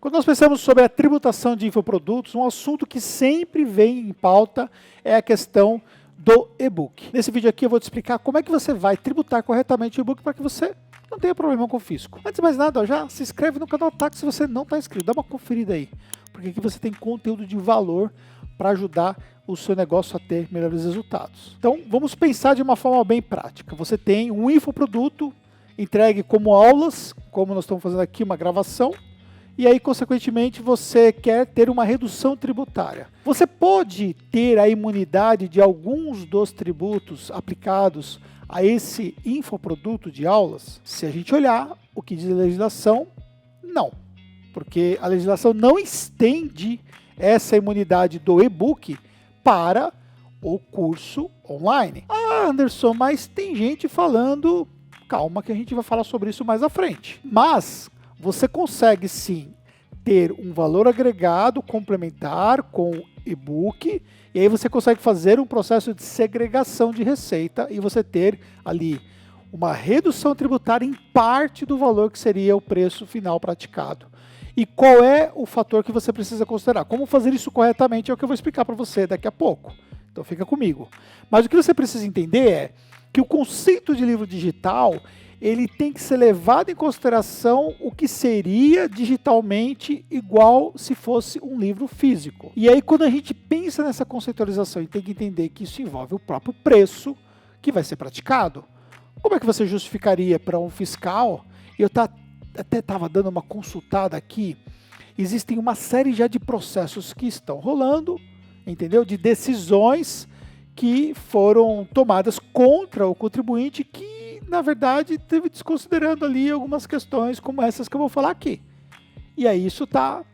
Quando nós pensamos sobre a tributação de infoprodutos, um assunto que sempre vem em pauta é a questão do e-book. Nesse vídeo aqui eu vou te explicar como é que você vai tributar corretamente o e-book para que você não tenha problema com o fisco. Antes de mais nada, ó, já se inscreve no canal Tax se você não está inscrito. Dá uma conferida aí, porque aqui você tem conteúdo de valor para ajudar o seu negócio a ter melhores resultados. Então, vamos pensar de uma forma bem prática. Você tem um infoproduto entregue como aulas, como nós estamos fazendo aqui, uma gravação, e aí, consequentemente, você quer ter uma redução tributária. Você pode ter a imunidade de alguns dos tributos aplicados a esse infoproduto de aulas? Se a gente olhar o que diz a legislação, não. Porque a legislação não estende essa imunidade do e-book para o curso online. Ah, Anderson, mas tem gente falando... Calma que a gente vai falar sobre isso mais à frente. Mas você consegue sim ter um valor agregado complementar com e-book, e aí você consegue fazer um processo de segregação de receita e você ter ali uma redução tributária em parte do valor que seria o preço final praticado. E qual é o fator que você precisa considerar? Como fazer isso corretamente é o que eu vou explicar para você daqui a pouco. Então fica comigo. Mas o que você precisa entender é que o conceito de livro digital, ele tem que ser levado em consideração o que seria digitalmente igual se fosse um livro físico. E aí, quando a gente pensa nessa conceitualização, e tem que entender que isso envolve o próprio preço que vai ser praticado. Como é que você justificaria para um fiscal? Eu até estava dando uma consultada aqui, existem uma série já de processos que estão rolando, entendeu? De decisões que foram tomadas contra o contribuinte que, na verdade, esteve desconsiderando ali algumas questões como essas que eu vou falar aqui. E aí isso está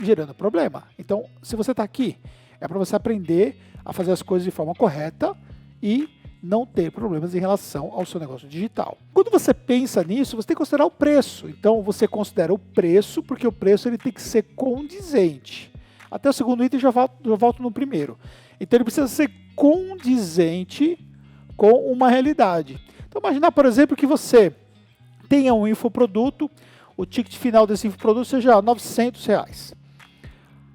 gerando problema. Então, se você está aqui, é para você aprender a fazer as coisas de forma correta e não ter problemas em relação ao seu negócio digital. Quando você pensa nisso, você tem que considerar o preço. Então, você considera o preço, porque o preço ele tem que ser condizente. Até o segundo item, já volto no primeiro. Então, ele precisa ser condizente com uma realidade. Então, imaginar, por exemplo, que você tenha um infoproduto, o ticket final desse infoproduto seja R$900.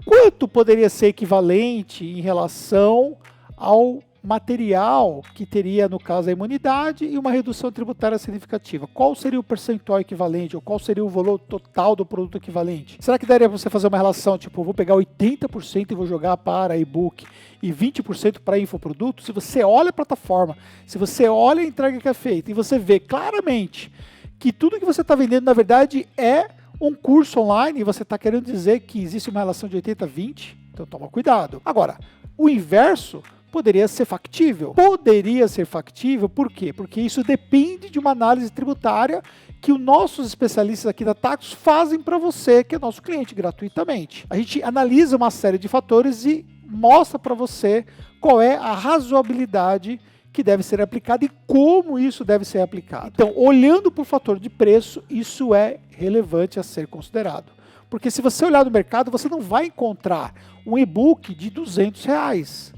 Quanto poderia ser equivalente em relação ao material que teria, no caso, a imunidade e uma redução tributária significativa? Qual seria o percentual equivalente, ou qual seria o valor total do produto equivalente? Será que daria para você fazer uma relação, tipo, eu vou pegar 80% e vou jogar para e-book e 20% para infoproduto? Se você olha a plataforma, se você olha a entrega que é feita e você vê claramente que tudo que você está vendendo, na verdade, é um curso online e você está querendo dizer que existe uma relação de 80-20, então toma cuidado. Agora, o inverso poderia ser factível. Poderia ser factível, por quê? Porque isso depende de uma análise tributária que os nossos especialistas aqui da Taxus fazem para você, que é nosso cliente, gratuitamente. A gente analisa uma série de fatores e mostra para você qual é a razoabilidade que deve ser aplicada e como isso deve ser aplicado. Então, olhando para o fator de preço, isso é relevante a ser considerado. Porque se você olhar no mercado, você não vai encontrar um e-book de R$200.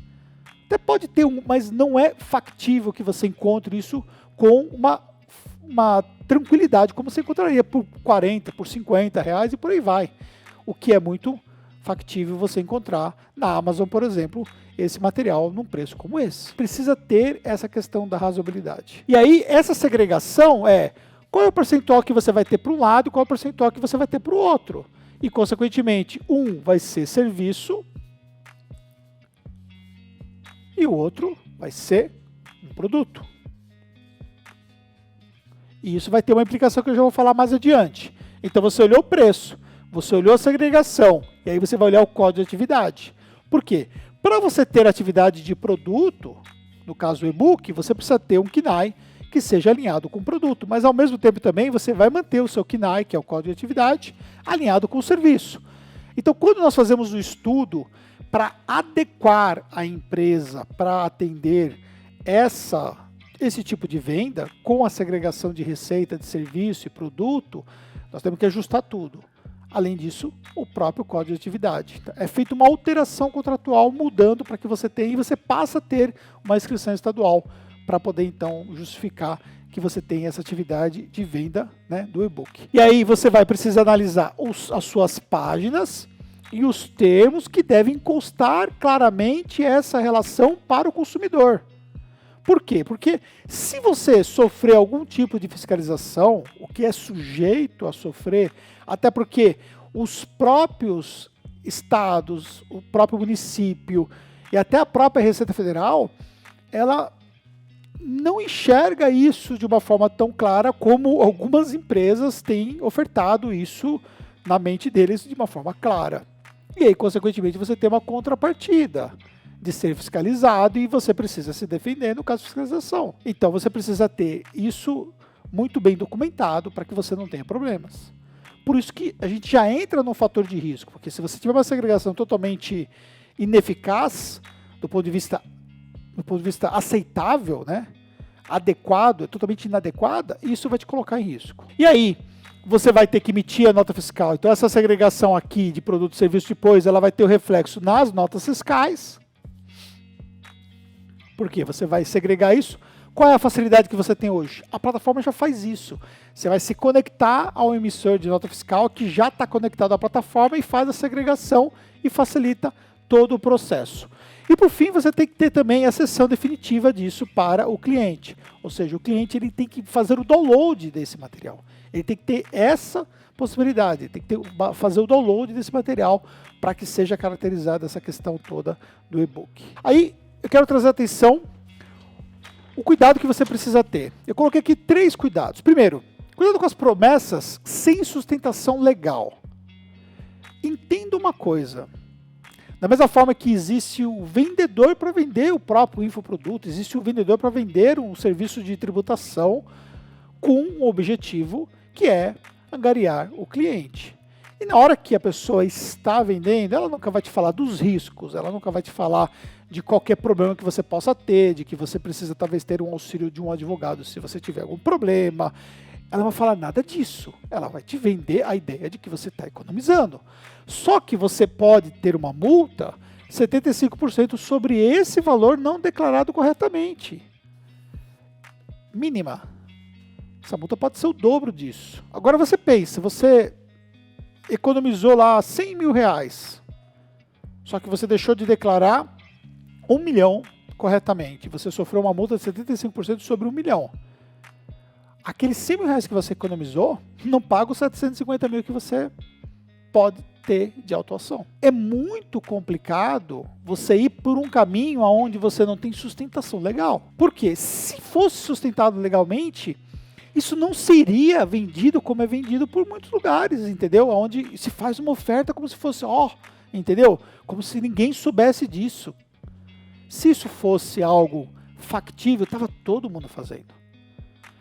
Até pode ter mas não é factível que você encontre isso com uma tranquilidade, como você encontraria por 40, por 50 reais e por aí vai. O que é muito factível você encontrar na Amazon, por exemplo, esse material num preço como esse. Precisa ter essa questão da razoabilidade. E aí, essa segregação é qual é o percentual que você vai ter para um lado e qual é o percentual que você vai ter para o outro. E, consequentemente, um vai ser serviço e o outro vai ser um produto. E isso vai ter uma implicação que eu já vou falar mais adiante. Então você olhou o preço, você olhou a segregação, e aí você vai olhar o código de atividade. Por quê? Para você ter atividade de produto, no caso o e-book, você precisa ter um KNAI que seja alinhado com o produto, mas ao mesmo tempo também você vai manter o seu KNAI, que é o código de atividade, alinhado com o serviço. Então quando nós fazemos o estudo para adequar a empresa para atender esse tipo de venda, com a segregação de receita, de serviço e produto, nós temos que ajustar tudo. Além disso, o próprio código de atividade. É feita uma alteração contratual mudando para que você tenha, e você passa a ter uma inscrição estadual para poder então justificar que você tem essa atividade de venda, né, do e-book. E aí você vai precisar analisar as suas páginas e os termos que devem constar claramente essa relação para o consumidor. Por quê? Porque se você sofrer algum tipo de fiscalização, o que é sujeito a sofrer, até porque os próprios estados, o próprio município e até a própria Receita Federal, ela não enxerga isso de uma forma tão clara como algumas empresas têm ofertado isso na mente deles de uma forma clara. E aí, consequentemente, você tem uma contrapartida de ser fiscalizado e você precisa se defender no caso de fiscalização. Então, você precisa ter isso muito bem documentado para que você não tenha problemas. Por isso que a gente já entra no fator de risco, porque se você tiver uma segregação totalmente ineficaz, do ponto de vista aceitável, né, adequado, totalmente inadequada, isso vai te colocar em risco. E aí, você vai ter que emitir a nota fiscal. Então, essa segregação aqui de produto e serviço depois, ela vai ter o reflexo nas notas fiscais. Por quê? Você vai segregar isso. Qual é a facilidade que você tem hoje? A plataforma já faz isso. Você vai se conectar ao emissor de nota fiscal que já está conectado à plataforma e faz a segregação e facilita todo o processo. E por fim, você tem que ter também a sessão definitiva disso para o cliente. Ou seja, o cliente ele tem que fazer o download desse material. Ele tem que ter essa possibilidade, ele tem que fazer o download desse material para que seja caracterizada essa questão toda do e-book. Aí, eu quero trazer atenção o cuidado que você precisa ter. Eu coloquei aqui 3 cuidados. Primeiro, cuidado com as promessas sem sustentação legal. Entenda uma coisa. Da mesma forma que existe o vendedor para vender o próprio infoproduto, existe o vendedor para vender um serviço de tributação com um objetivo que é angariar o cliente. E na hora que a pessoa está vendendo, ela nunca vai te falar dos riscos, ela nunca vai te falar de qualquer problema que você possa ter, de que você precisa talvez ter um auxílio de um advogado se você tiver algum problema. Ela não vai falar nada disso. Ela vai te vender a ideia de que você está economizando. Só que você pode ter uma multa 75% sobre esse valor não declarado corretamente. Mínima. Essa multa pode ser o dobro disso. Agora você pensa, você economizou lá 100 mil reais, só que você deixou de declarar 1 milhão corretamente. Você sofreu uma multa de 75% sobre 1 milhão. Aqueles 100 mil reais que você economizou não paga os 750 mil que você pode ter de autuação. É muito complicado você ir por um caminho onde você não tem sustentação legal. Por quê? Se fosse sustentado legalmente, isso não seria vendido como é vendido por muitos lugares, entendeu? Onde se faz uma oferta como se fosse, entendeu? Como se ninguém soubesse disso. Se isso fosse algo factível, estava todo mundo fazendo.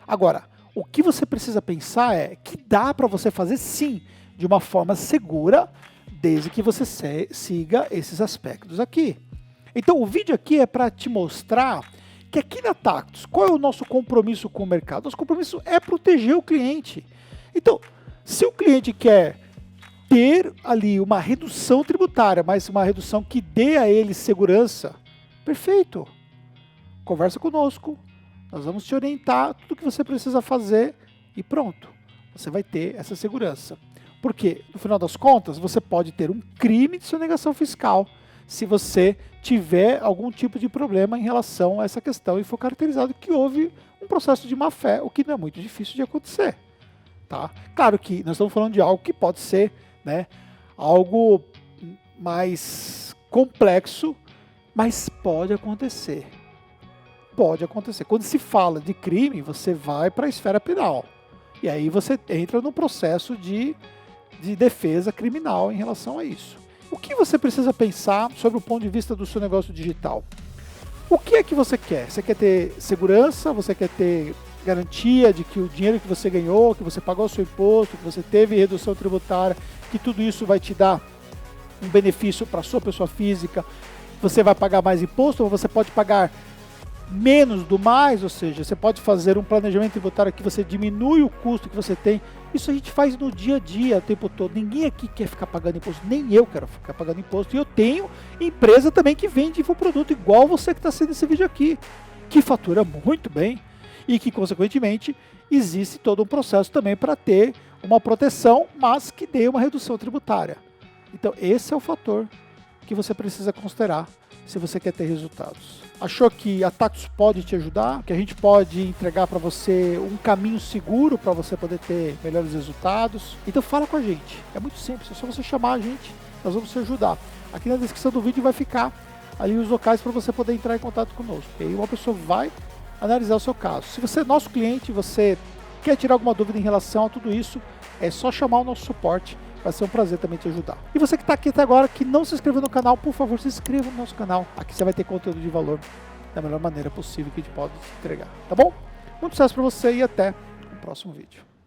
Agora, o que você precisa pensar é que dá para você fazer sim, de uma forma segura, desde que você siga esses aspectos aqui. Então o vídeo aqui é para te mostrar que aqui na Tactus, qual é o nosso compromisso com o mercado? Nosso compromisso é proteger o cliente. Então, se o cliente quer ter ali uma redução tributária, mas uma redução que dê a ele segurança, perfeito. Conversa conosco. Nós vamos te orientar tudo o que você precisa fazer e pronto. Você vai ter essa segurança. Porque, no final das contas, você pode ter um crime de sonegação fiscal se você tiver algum tipo de problema em relação a essa questão e for caracterizado que houve um processo de má-fé, o que não é muito difícil de acontecer. Tá? Claro que nós estamos falando de algo que pode ser, né, algo mais complexo, mas pode acontecer. Pode acontecer. Quando se fala de crime, você vai para a esfera penal. E aí você entra no processo de defesa criminal em relação a isso. O que você precisa pensar sobre o ponto de vista do seu negócio digital? O que é que você quer? Você quer ter segurança? Você quer ter garantia de que o dinheiro que você ganhou, que você pagou o seu imposto, que você teve redução tributária, que tudo isso vai te dar um benefício para a sua pessoa física? Você vai pagar mais imposto ou você pode pagar menos do mais, ou seja, você pode fazer um planejamento tributário que você diminui o custo que você tem. Isso a gente faz no dia a dia, o tempo todo. Ninguém aqui quer ficar pagando imposto, nem eu quero ficar pagando imposto. E eu tenho empresa também que vende infoproduto, igual você que está assistindo esse vídeo aqui. que fatura muito bem e que, consequentemente, existe todo um processo também para ter uma proteção, mas que dê uma redução tributária. Então, esse é o fator que você precisa considerar se você quer ter resultados. Achou que a Taxus pode te ajudar? Que a gente pode entregar para você um caminho seguro para você poder ter melhores resultados? Então fala com a gente. É muito simples, é só você chamar a gente, nós vamos te ajudar. Aqui na descrição do vídeo vai ficar ali os locais para você poder entrar em contato conosco. E aí uma pessoa vai analisar o seu caso. Se você é nosso cliente, você quer tirar alguma dúvida em relação a tudo isso, é só chamar o nosso suporte. Vai ser um prazer também te ajudar. E você que está aqui até agora, que não se inscreveu no canal, por favor, se inscreva no nosso canal. Aqui você vai ter conteúdo de valor da melhor maneira possível que a gente pode te entregar. Tá bom? Muito sucesso para você e até o próximo vídeo.